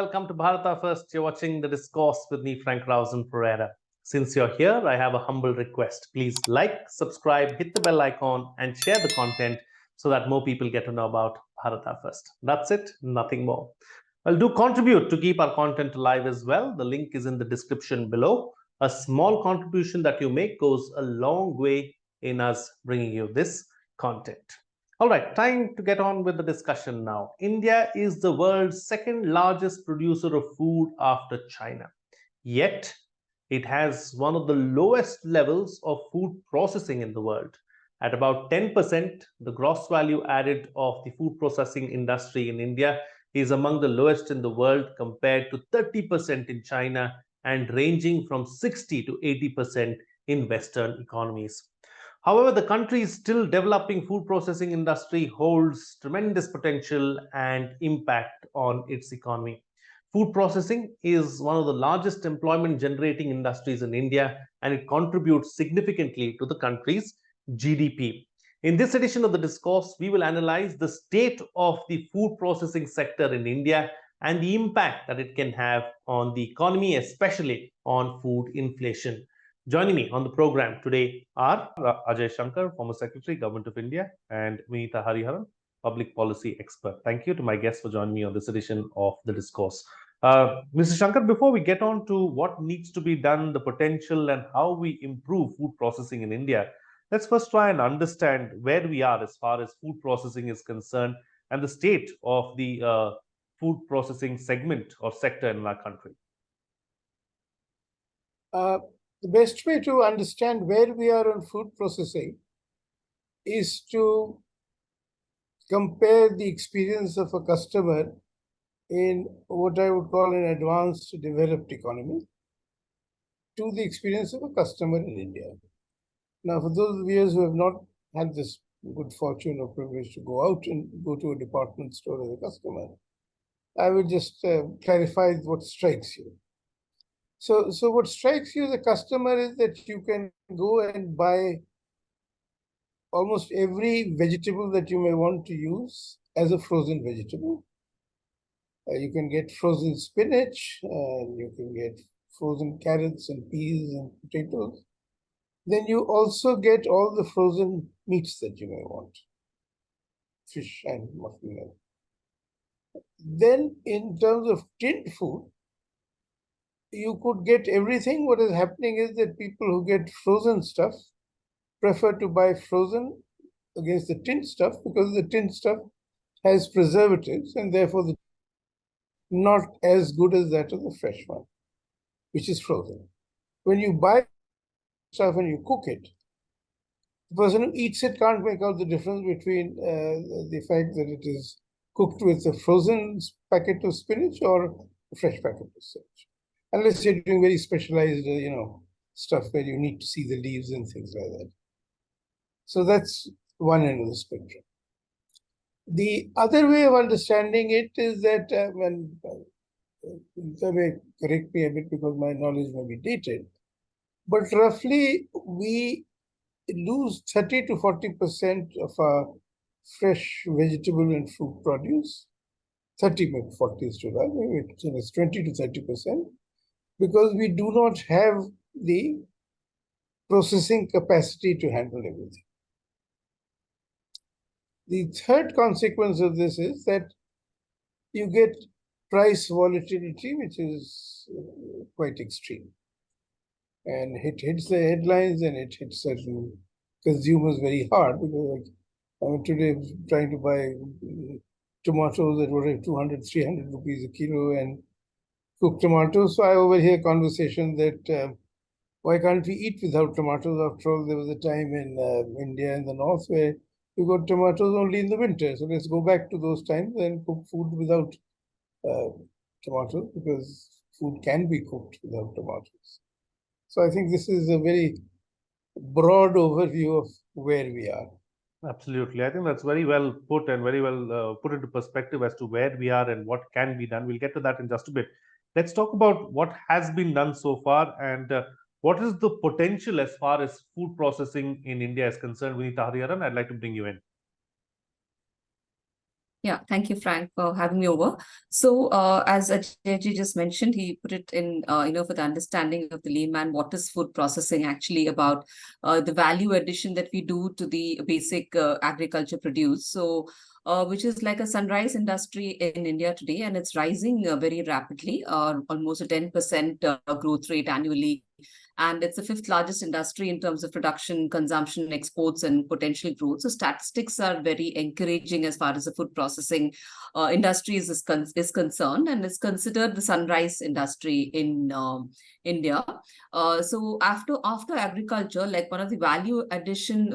welcome to Bharata First. You're watching the Discourse with me, Frank Rausan Pereira. Since you're here, I have a humble request. Please like, subscribe, hit the bell icon, and share the content so that more people get to know about Bharata First. That's it, nothing more. Well, do contribute to keep our content alive as well. The link is in the description below. A small contribution that you make goes a long way in us bringing you this content. All right, time to get on with the discussion now. India is the world's second largest producer of food after China. Yet, it has one of the lowest levels of food processing in the world. At about 10%, the gross value added of the food processing industry in India is among the lowest in the world compared to 30% in China and ranging from 60 to 80% in Western economies. However, the country's still developing food processing industry holds tremendous potential and impact on its economy. Food processing is one of the largest employment generating industries in India, and it contributes significantly to the country's GDP. In this edition of the Discourse, we will analyze the state of the food processing sector in India and the impact that it can have on the economy, especially on food inflation. Joining me on the program today are Ajay Shankar, former Secretary, Government of India, and Vinita Hariharan, public policy expert. Thank you to my guests for joining me on this edition of the Discourse. Mr. Shankar, before we get on to what needs to be done, the potential, and how we improve food processing in India, let's first try and understand where we are as far as food processing is concerned and the state of the food processing segment or sector in our country. The best way to understand where we are on food processing is to compare the experience of a customer in what I would call an advanced developed economy to the experience of a customer in India. Now, for those viewers who have not had this good fortune or privilege to go out and go to a department store as a customer, I will just clarify what strikes you. So what strikes you as a customer is that you can go and buy almost every vegetable that you may want to use as a frozen vegetable. You can get frozen spinach, and you can get frozen carrots and peas and potatoes. Then you also get all the frozen meats that you may want, fish and mutton. Then in terms of tinned food, you could get everything. What is happening is that people who get frozen stuff prefer to buy frozen against the tinned stuff because the tinned stuff has preservatives and therefore not as good as that of the fresh one, which is frozen. When you buy stuff and you cook it, the person who eats it can't make out the difference between the fact that it is cooked with a frozen packet of spinach or a fresh packet of spinach. Unless you're doing very specialized, stuff where you need to see the leaves and things like that. So that's one end of the spectrum. The other way of understanding it is that, you may correct me a bit because my knowledge may be dated, but roughly we lose 30 to 40% of our fresh vegetable and fruit produce. 30, maybe 40 is too high, maybe it's 20 to 30%. Because we do not have the processing capacity to handle everything. The third consequence of this is that you get price volatility, which is quite extreme. And it hits the headlines and it hits certain consumers very hard. Because today I'm trying to buy tomatoes that were 200, 300 rupees a kilo and cooked tomatoes. So I overhear conversation that why can't we eat without tomatoes? After all, there was a time in India in the north where you got tomatoes only in the winter. So let's go back to those times and cook food without tomatoes, because food can be cooked without tomatoes. So I think this is a very broad overview of where we are. Absolutely. I think that's very well put and very well put into perspective as to where we are and what can be done. We'll get to that in just a bit. Let's talk about what has been done so far and what is the potential as far as food processing in India is concerned. Vinita Hariharan, I'd like to bring you in. Yeah, thank you, Frank, for having me over. So, as Ajay just mentioned, he put it in, for the understanding of the layman, what is food processing actually about, the value addition that we do to the basic agriculture produce. So, which is like a sunrise industry in India today, and it's rising very rapidly, almost a 10% growth rate annually. And it's the fifth largest industry in terms of production, consumption, exports, and potential growth. So statistics are very encouraging as far as the food processing industry is concerned, and is considered the sunrise industry in India. So after agriculture, like one of the value addition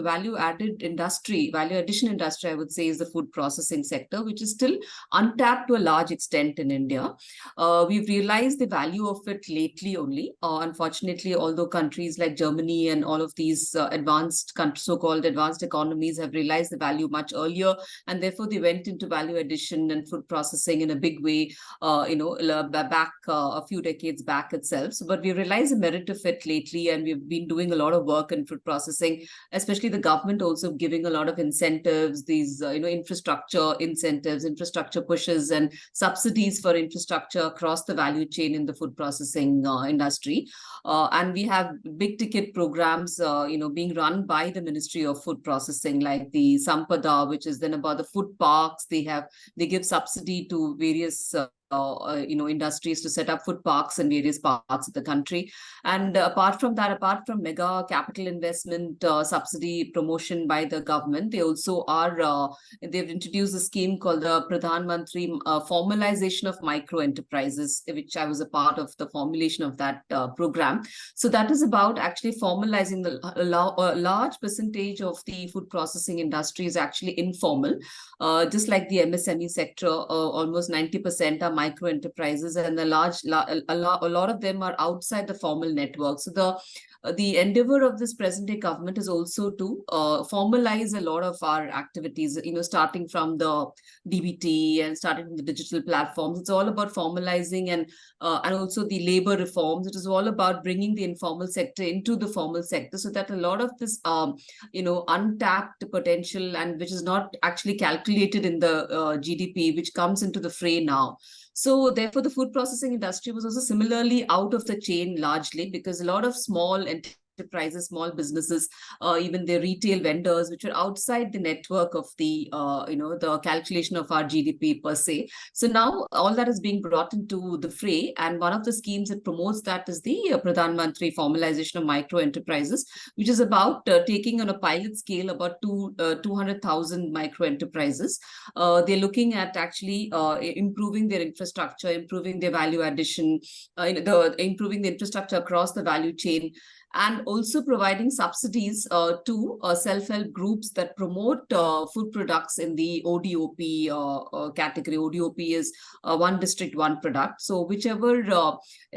industry, I would say, is the food processing sector, which is still untapped to a large extent in India. We've realized the value of it lately only. Unfortunately, although countries like Germany and all of these so-called advanced economies have realized the value much earlier, and therefore they went into value addition and food processing in a big way, back a few decades back itself. So, but we realized the merit of it lately, and we've been doing a lot of work in food processing, especially the government also giving a lot of incentives, these infrastructure incentives, infrastructure pushes, and subsidies for infrastructure across the value chain in the food processing industry. And we have big ticket programs, being run by the Ministry of Food Processing, like the Sampada, which is then about the food parks. They give subsidy to various industries to set up food parks in various parts of the country. And apart from mega capital investment subsidy promotion by the government, they also they've introduced a scheme called the Pradhan Mantri formalization of micro enterprises, which I was a part of the formulation of that program. So that is about actually formalizing a large percentage of the food processing industry is actually informal. Just like the MSME sector, almost 90% are micro enterprises, and a lot of them are outside the formal network. So the endeavor of this present day government is also to formalize a lot of our activities, starting from the DBT and starting from the digital platforms. It's all about formalizing and also the labor reforms. It is all about bringing the informal sector into the formal sector, so that a lot of this, untapped potential, and which is not actually calculated in the GDP, which comes into the fray now. So therefore, the food processing industry was also similarly out of the chain largely, because a lot of small enterprises, small businesses, even the retail vendors, which are outside the network of the the calculation of our GDP per se. So now all that is being brought into the fray, and one of the schemes that promotes that is the Pradhan Mantri formalization of micro enterprises, which is about taking on a pilot scale about 200,000 micro enterprises. They're looking at actually improving their infrastructure, improving their value addition, improving the infrastructure across the value chain, and also providing subsidies to self-help groups that promote food products in the ODOP category. ODOP is one district, one product. So whichever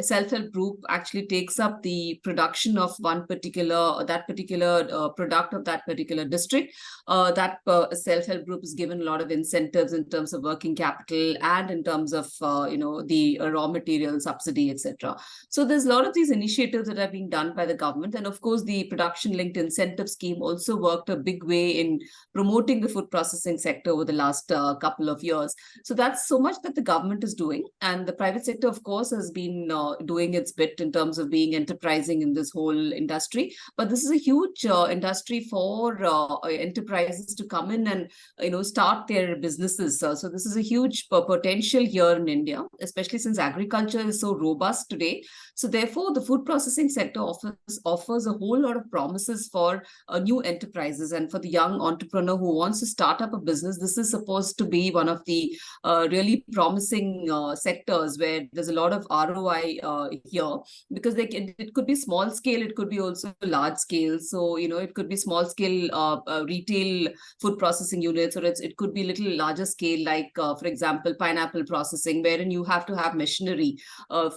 self-help group actually takes up the production of that particular product of that particular district, that self-help group is given a lot of incentives in terms of working capital and in terms of the raw material subsidy, etc. So there's a lot of these initiatives that are being done by the government. And of course, the production linked incentive scheme also worked a big way in promoting the food processing sector over the last couple of years. So that's so much that the government is doing. And the private sector, of course, has been doing its bit in terms of being enterprising in this whole industry. But this is a huge industry for enterprises to come in and start their businesses. So this is a huge potential here in India, especially since agriculture is so robust today. So therefore, the food processing sector offers a whole lot of promises for new enterprises. And for the young entrepreneur who wants to start up a business, this is supposed to be one of the really promising sectors where there's a lot of ROI here, because it could be small scale, it could be also large scale. So, it could be small scale retail food processing units, or it could be little larger scale, like, for example, pineapple processing, wherein you have to have machinery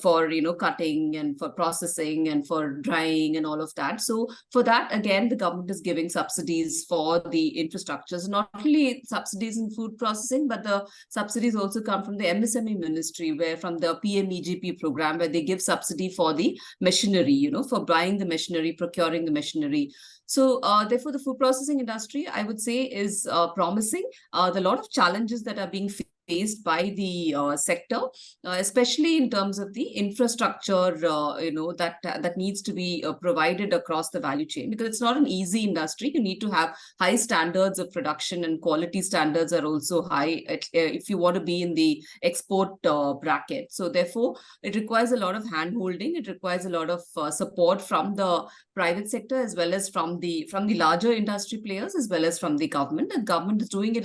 for, cutting and for processing and for drying building and all of that. So for that, again, the government is giving subsidies for the infrastructures, not only subsidies in food processing, but the subsidies also come from the MSME ministry, where from the PMEGP program, where they give subsidy for the machinery, for buying the machinery, procuring the machinery. So therefore, the food processing industry, I would say, is promising. There are a lot of challenges that are being faced by the sector, especially in terms of the infrastructure, that needs to be provided across the value chain, because it's not an easy industry. You need to have high standards of production, and quality standards are also high if you want to be in the export bracket. So therefore, it requires a lot of hand-holding. It requires a lot of support from the private sector, as well as from the larger industry players, as well as from the government. And government is doing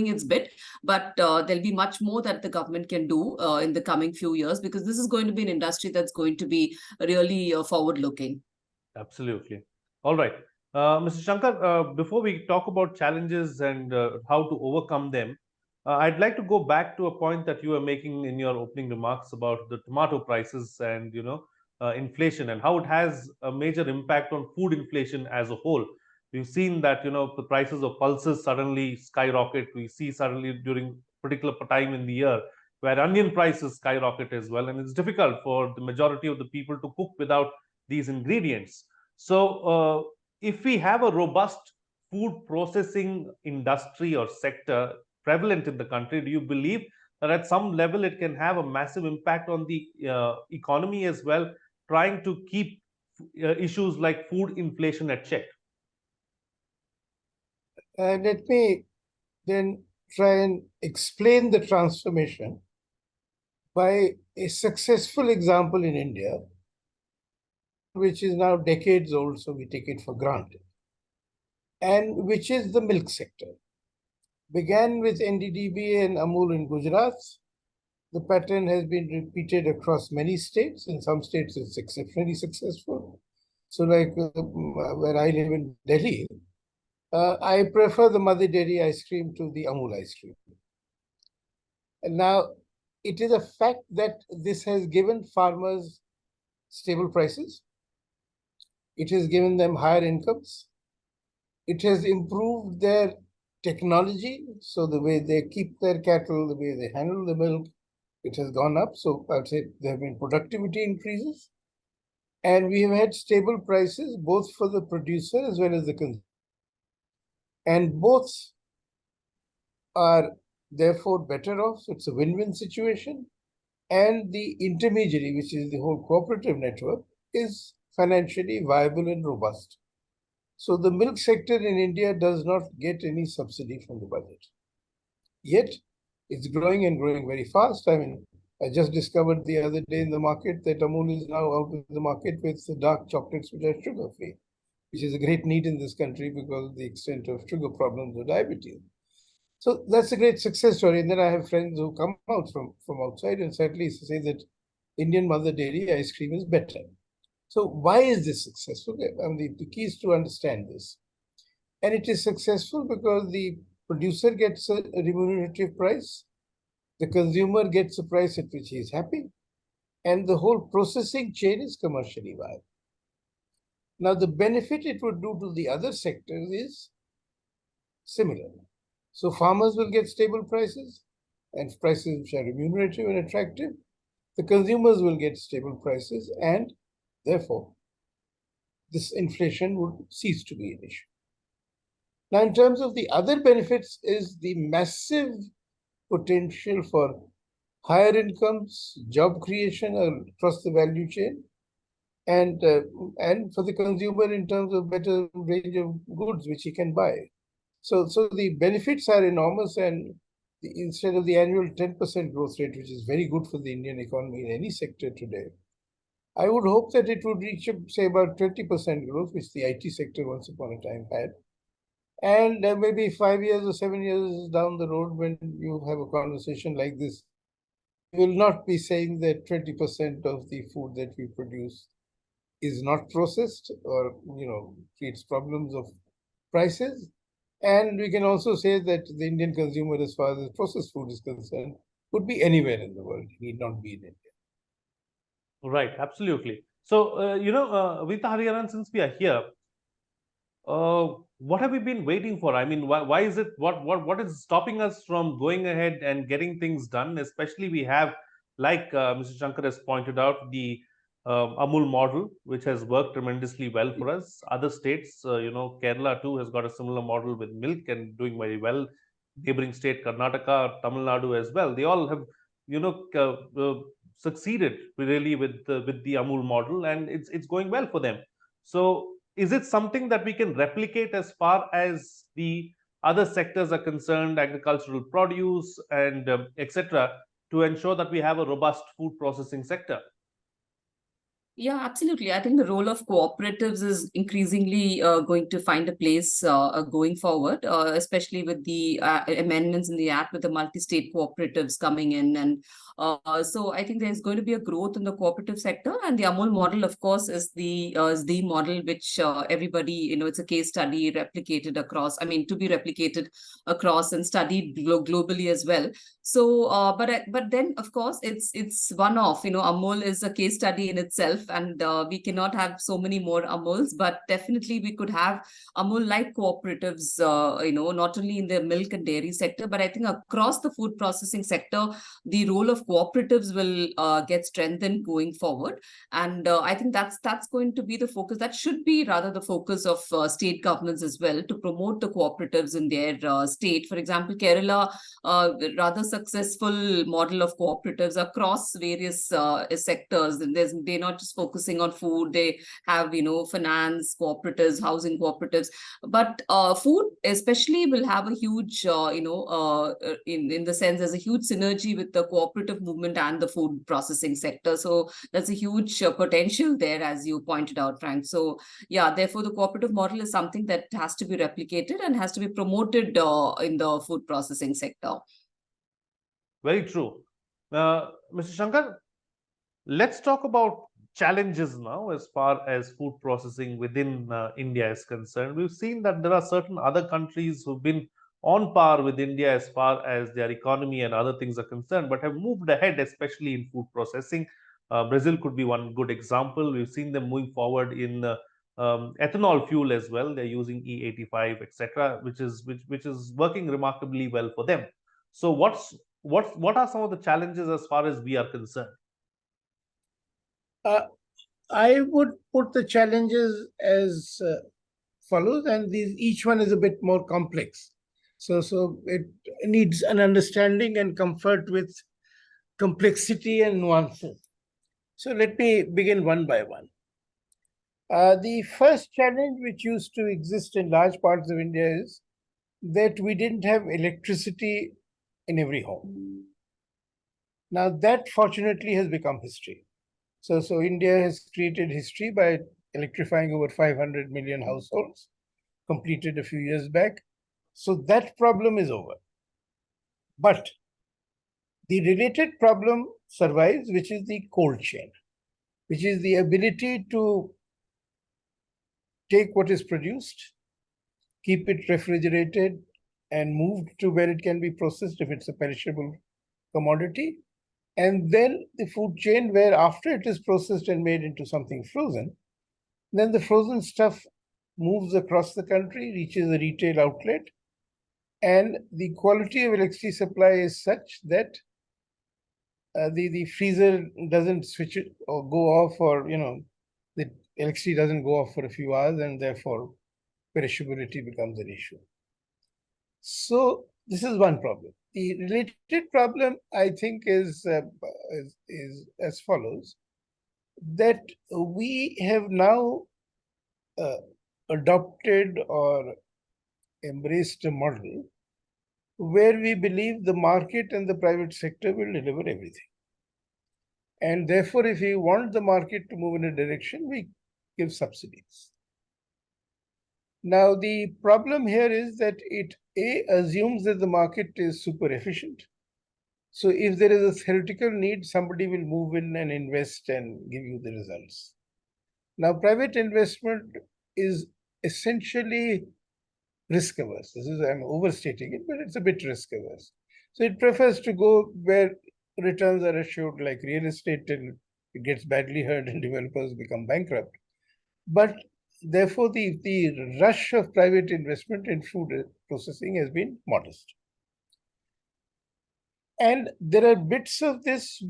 its bit, but there'll be much more that the government can do in the coming few years, because this is going to be an industry that's going to be really forward-looking. Absolutely. All right. Mr. Shankar, before we talk about challenges and how to overcome them, I'd like to go back to a point that you were making in your opening remarks about the tomato prices and inflation, and how it has a major impact on food inflation as a whole. We've seen that the prices of pulses suddenly skyrocket. We see suddenly during particular time in the year where onion prices skyrocket as well, and it's difficult for the majority of the people to cook without these ingredients. So if we have a robust food processing industry or sector prevalent in the country, do you believe that at some level it can have a massive impact on the economy as well, trying to keep issues like food inflation at check? Let me then try and explain the transformation by a successful example in India, which is now decades old, so we take it for granted, and which is the milk sector. Began with NDDB and Amul in Gujarat. The pattern has been repeated across many states. In some states, it's exceptionally successful. So like where I live in Delhi, I prefer the Mother Dairy ice cream to the Amul ice cream. And now, it is a fact that this has given farmers stable prices. It has given them higher incomes. It has improved their technology. So the way they keep their cattle, the way they handle the milk, it has gone up. So I'd say there have been productivity increases. And we have had stable prices both for the producer as well as the consumer. And both are therefore better off. So it's a win-win situation. And the intermediary, which is the whole cooperative network, is financially viable and robust. So the milk sector in India does not get any subsidy from the budget. Yet, it's growing and growing very fast. I mean, I just discovered the other day in the market that Amul is now out of the market with the dark chocolates which are sugar-free, which is a great need in this country because of the extent of sugar problems or diabetes. So that's a great success story. And then I have friends who come out from outside and sadly say that Indian Mother Dairy ice cream is better. So why is this successful? I mean, the key is to understand this. And it is successful because the producer gets a remunerative price, the consumer gets a price at which he is happy, and the whole processing chain is commercially viable. Now, the benefit it would do to the other sectors is similar. So farmers will get stable prices and prices which are remunerative and attractive. The consumers will get stable prices, and therefore, this inflation would cease to be an issue. Now, in terms of the other benefits is the massive potential for higher incomes, job creation across the value chain, and for the consumer in terms of better range of goods which he can buy. So the benefits are enormous, and instead of the annual 10% growth rate, which is very good for the Indian economy in any sector today, I would hope that it would reach, say, about 20% growth, which the IT sector once upon a time had. And maybe 5 years or 7 years down the road, when you have a conversation like this, you will not be saying that 20% of the food that we produce is not processed or, creates problems of prices. And we can also say that the Indian consumer, as far as processed food is concerned, could be anywhere in the world. It need not be in India. Right, absolutely. So, Vita Hariharan, since we are here, what have we been waiting for? I mean, why is it, what is stopping us from going ahead and getting things done? Especially we have, like Mr. Shankar has pointed out, the Amul model, which has worked tremendously well for us. Other states, Kerala too has got a similar model with milk and doing very well. Neighboring state Karnataka, Tamil Nadu as well. They all have, you know, succeeded really with the Amul model, and it's going well for them. So, is it something that we can replicate as far as the other sectors are concerned, agricultural produce and etc., to ensure that we have a robust food processing sector? Yeah, absolutely. I think the role of cooperatives is increasingly going to find a place going forward, especially with the amendments in the Act with the multi-state cooperatives coming in. And so I think there's going to be a growth in the cooperative sector. And the Amul model, of course, is the model which everybody, it's a case study replicated across, I mean, to be replicated across and studied globally as well. So, but then of course it's one off. Amul is a case study in itself, and we cannot have so many more Amuls. But definitely we could have Amul-like cooperatives. Not only in the milk and dairy sector, but I think across the food processing sector, the role of cooperatives will get strengthened going forward. And I think that's going to be the focus. That should be rather the focus of state governments as well, to promote the cooperatives in their state. For example, Kerala, rather successful model of cooperatives across various sectors. And they're not just focusing on food. They have, finance cooperatives, housing cooperatives, but food especially will have a huge, in the sense there's a huge synergy with the cooperative movement and the food processing sector. So there's a huge potential there, as you pointed out, Frank. So yeah, therefore the cooperative model is something that has to be replicated and has to be promoted in the food processing sector. Very true. Mr. Shankar, let's talk about challenges now as far as food processing within India is concerned. We've seen that there are certain other countries who've been on par with India as far as their economy and other things are concerned, but have moved ahead, especially in food processing. Brazil could be one good example. We've seen them moving forward in ethanol fuel as well. They're using E85, etc., which is working remarkably well for them. So, what are some of the challenges as far as we are concerned? I would put the challenges as follows, and each one is a bit more complex. So it needs an understanding and comfort with complexity and nuances. So let me begin one by one. The first challenge, which used to exist in large parts of India, is that we didn't have electricity in every home. Now that fortunately has become history. So India has created history by electrifying over 500 million households, completed a few years back. So that problem is over. But the related problem survives, which is the cold chain, which is the ability to take what is produced, keep it refrigerated, and moved to where it can be processed if it's a perishable commodity. And then the food chain, where after it is processed and made into something frozen, then the frozen stuff moves across the country, reaches a retail outlet, and the quality of electricity supply is such that the freezer doesn't switch it or go off, or the electricity doesn't go off for a few hours, and therefore perishability becomes an issue. So this is one problem. The related problem, I think, is as follows: that we have now adopted or embraced a model where we believe the market and the private sector will deliver everything. And therefore, if we want the market to move in a direction, we give subsidies. Now, the problem here is that it assumes that the market is super efficient. So if there is a theoretical need, somebody will move in and invest and give you the results. Now, private investment is essentially risk averse. I'm overstating it, but it's a bit risk averse. So it prefers to go where returns are assured, like real estate in it gets badly hurt and developers become bankrupt. But therefore, the rush of private investment in food processing has been modest. And there are bits of this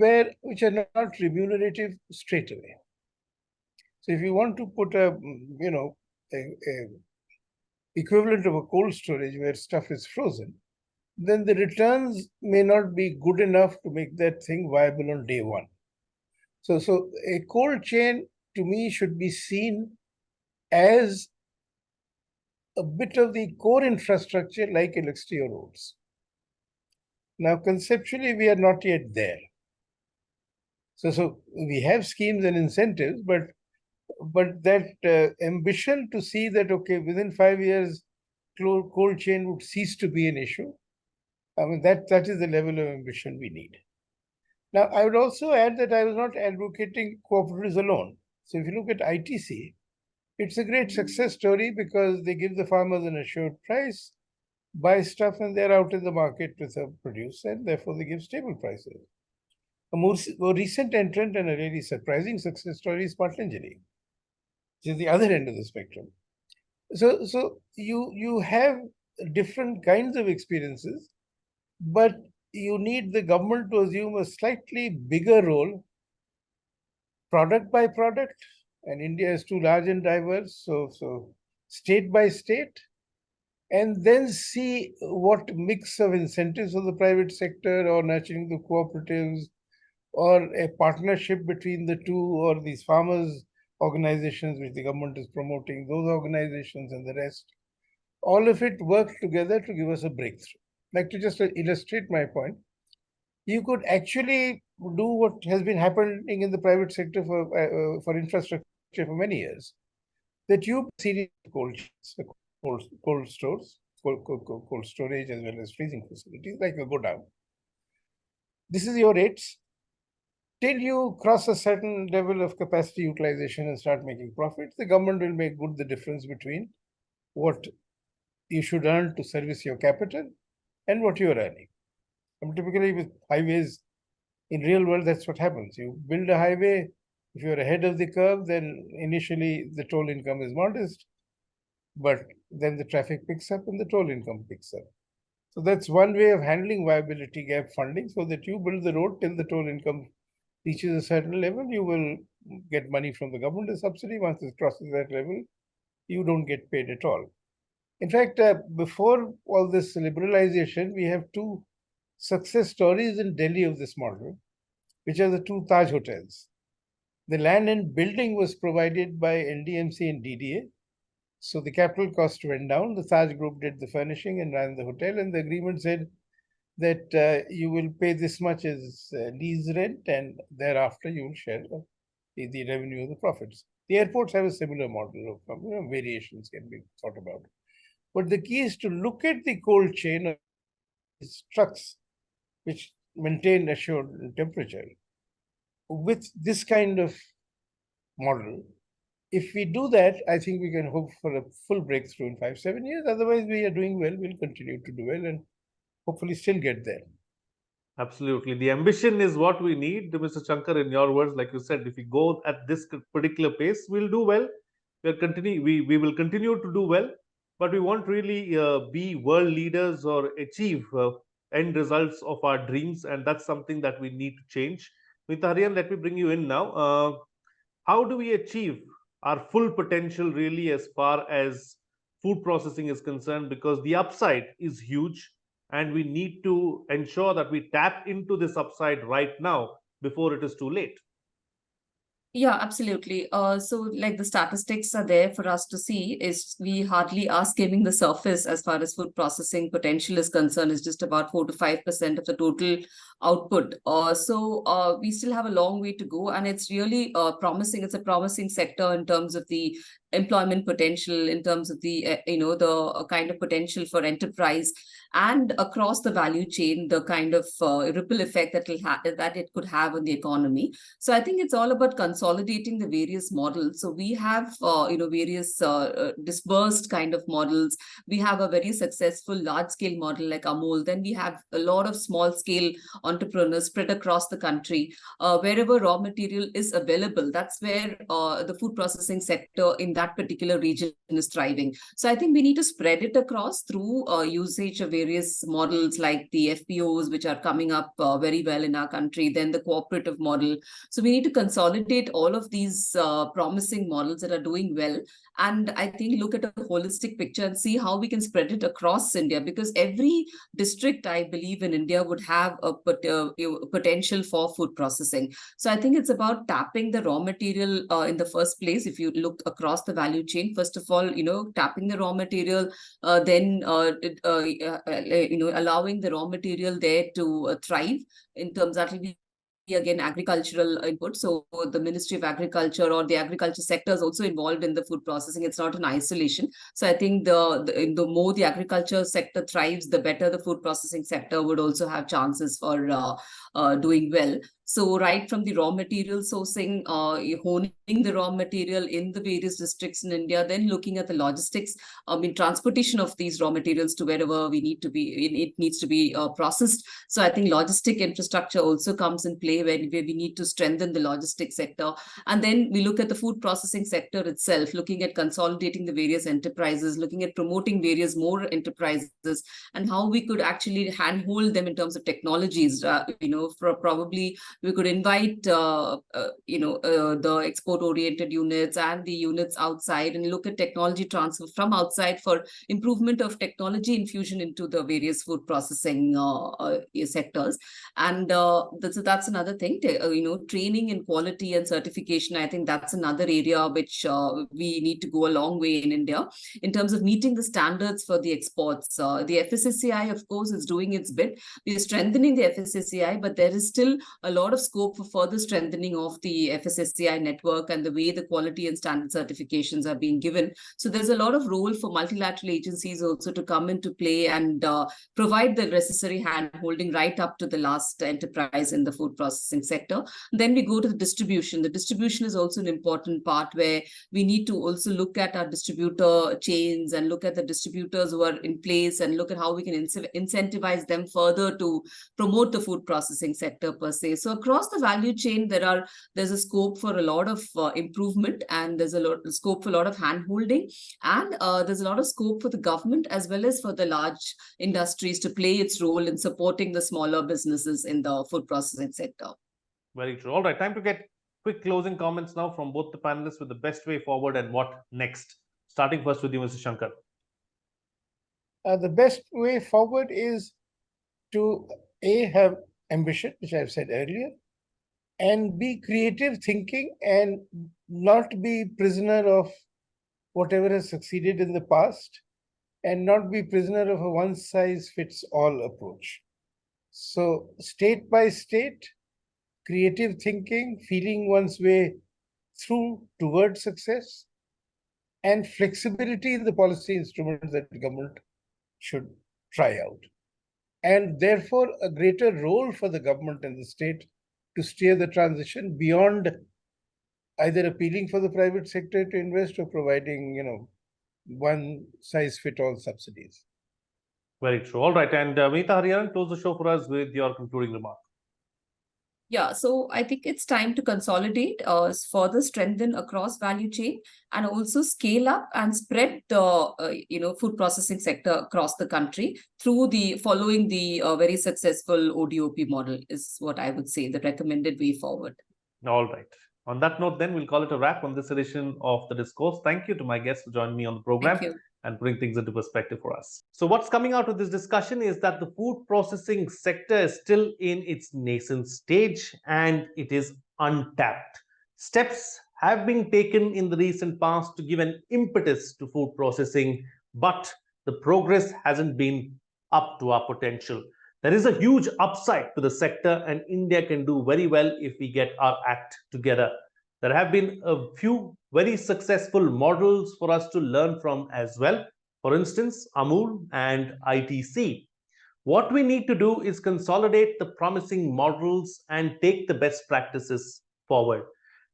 which are not remunerative straight away. So if you want to put a equivalent of a cold storage where stuff is frozen, then the returns may not be good enough to make that thing viable on day one. So a cold chain to me should be seen as a bit of the core infrastructure like electricity or roads. Now, conceptually, we are not yet there. So we have schemes and incentives, but that ambition to see that, okay, within 5 years, cold chain would cease to be an issue. I mean, that is the level of ambition we need. Now, I would also add that I was not advocating cooperatives alone. So if you look at ITC, it's a great success story because they give the farmers an assured price, buy stuff, and they're out in the market with a produce, and therefore they give stable prices. A more recent entrant and a really surprising success story is Patanjali, which is the other end of the spectrum. So you have different kinds of experiences, but you need the government to assume a slightly bigger role, product by product, and India is too large and diverse, so state by state, and then see what mix of incentives of the private sector or nurturing the cooperatives or a partnership between the two or these farmers organizations which the government is promoting, those organizations and the rest, all of it work together to give us a breakthrough. Like, to just illustrate my point, you could actually do what has been happening in the private sector for infrastructure for many years. That you series of cold stores, cold storage as well as freezing facilities like a godown. This is your rates. Till you cross a certain level of capacity utilization and start making profits, the government will make good the difference between what you should earn to service your capital and what you are earning. And typically with highways, in real world, that's what happens. You build a highway, if you're ahead of the curve, then initially the toll income is modest, but then the traffic picks up and the toll income picks up. So that's one way of handling viability gap funding, so that you build the road till the toll income reaches a certain level, you will get money from the government as subsidy. Once it crosses that level, you don't get paid at all. In fact, before all this liberalization, we have two success stories in Delhi of this model, which are the two Taj hotels. The land and building was provided by NDMC and DDA. So the capital cost went down. The Taj group did the furnishing and ran the hotel, and the agreement said that you will pay this much as lease rent, and thereafter you will share the revenue of the profits. The airports have a similar model of variations can be thought about. But the key is to look at the cold chain of these trucks, which maintain assured temperature, with this kind of model. If we do that, I think we can hope for a full breakthrough in 5-7 years. Otherwise, we are doing well. We'll continue to do well and hopefully still get there. Absolutely. The ambition is what we need, Mr. Shankar, in your words. Like you said, if we go at this particular pace, we'll do well. We will continue to do well, but we won't really be world leaders or achieve end results of our dreams. And that's something that we need to change. Mr. Harian, let me bring you in now. How do we achieve our full potential really as far as food processing is concerned? Because the upside is huge, and we need to ensure that we tap into this upside right now before it is too late. Yeah, absolutely. So like the statistics are there for us to see, is we hardly are skimming the surface as far as food processing potential is concerned. Is just about 4 to 5% of the total output. So we still have a long way to go, and it's really promising. It's a promising sector in terms of the employment potential, in terms of the the kind of potential for enterprise, and across the value chain, the kind of ripple effect that it could have on the economy. So I think it's all about consolidating the various models. So we have various dispersed kind of models. We have a very successful large scale model like Amul. Then we have a lot of small scale entrepreneurs spread across the country. Wherever raw material is available, that's where the food processing sector in that particular region is thriving. So I think we need to spread it across through usage of various models like the FPOs, which are coming up very well in our country, then the cooperative model. So we need to consolidate all of these promising models that are doing well, and I think look at a holistic picture and see how we can spread it across India, because every district, I believe, in India would have a potential for food processing. So I think it's about tapping the raw material in the first place. If you look across the value chain, first of all, tapping the raw material, then allowing the raw material there to thrive in terms that will be again agricultural input. So the Ministry of Agriculture or the agriculture sector is also involved in the food processing. It's not an isolation. So I think the more the agriculture sector thrives, the better the food processing sector would also have chances for doing well. So right from the raw material sourcing, honing the raw material in the various districts in India, then looking at the logistics, transportation of these raw materials to wherever we need to be, it needs to be processed. So I think logistic infrastructure also comes in play where we need to strengthen the logistics sector. And then we look at the food processing sector itself, looking at consolidating the various enterprises, looking at promoting various more enterprises, and how we could actually handhold them in terms of technologies. For probably we could invite the export-oriented units and the units outside and look at technology transfer from outside for improvement of technology infusion into the various food processing sectors. And that's another thing. Training in quality and certification. I think that's another area which we need to go a long way in India in terms of meeting the standards for the exports. The FSSAI, of course, is doing its bit. We are strengthening the FSSAI, but there is still a lot of scope for further strengthening of the FSSAI network and the way the quality and standard certifications are being given. So there's a lot of role for multilateral agencies also to come into play and provide the necessary hand-holding right up to the last enterprise in the food processing sector. Then we go to the distribution. The distribution is also an important part where we need to also look at our distributor chains and look at the distributors who are in place and look at how we can incentivize them further to promote the food processing sector per se. So across the value chain, there's a scope for a lot of improvement, and there's a lot of scope for a lot of hand-holding, and there's a lot of scope for the government as well as for the large industries to play its role in supporting the smaller businesses in the food processing sector. Very true. All right, time to get quick closing comments now from both the panelists with the best way forward and what next. Starting first with you, Mr. Shankar. The best way forward is to have ambition, which I've said earlier, and be creative thinking and not be prisoner of whatever has succeeded in the past, and not be prisoner of a one-size-fits-all approach. So state by state, creative thinking, feeling one's way through towards success, and flexibility in the policy instruments that the government should try out. And therefore, a greater role for the government and the state to steer the transition beyond either appealing for the private sector to invest or providing, one-size-fits-all subsidies. Very true. All right. And Vinita Hariharan, close the show for us with your concluding remark. Yeah, so I think it's time to consolidate, further strengthen across value chain, and also scale up and spread the food processing sector across the country through following the very successful ODOP model is what I would say the recommended way forward. All right. On that note, then we'll call it a wrap on this edition of the Discourse. Thank you to my guests for joining me on the program and putting things into perspective for us. So what's coming out of this discussion is that the food processing sector is still in its nascent stage and it is untapped. Steps have been taken in the recent past to give an impetus to food processing, but the progress hasn't been up to our potential. There is a huge upside to the sector, and India can do very well if we get our act together. There have been a few very successful models for us to learn from as well. For instance, Amul and ITC. What we need to do is consolidate the promising models and take the best practices forward.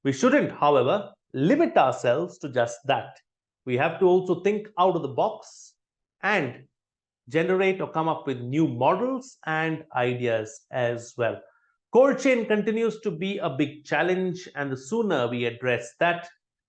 We shouldn't, however, limit ourselves to just that. We have to also think out of the box and generate or come up with new models and ideas as well. Cold chain continues to be a big challenge, and the sooner we address that,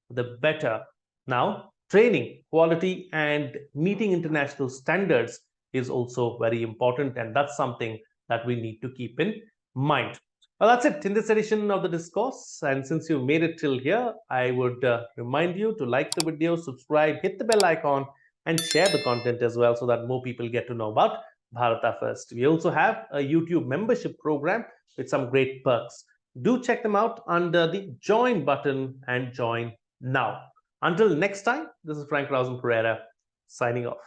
the better. Now, training, quality, and meeting international standards is also very important, and that's something that we need to keep in mind. Well, that's it in this edition of the Discourse. And since you made it till here, I would remind you to like the video, subscribe, hit the bell icon, and share the content as well so that more people get to know about Bharata first. We also have a YouTube membership program with some great perks. Do check them out under the join button and join now. Until next time, this is Frank Rausan Pereira signing off.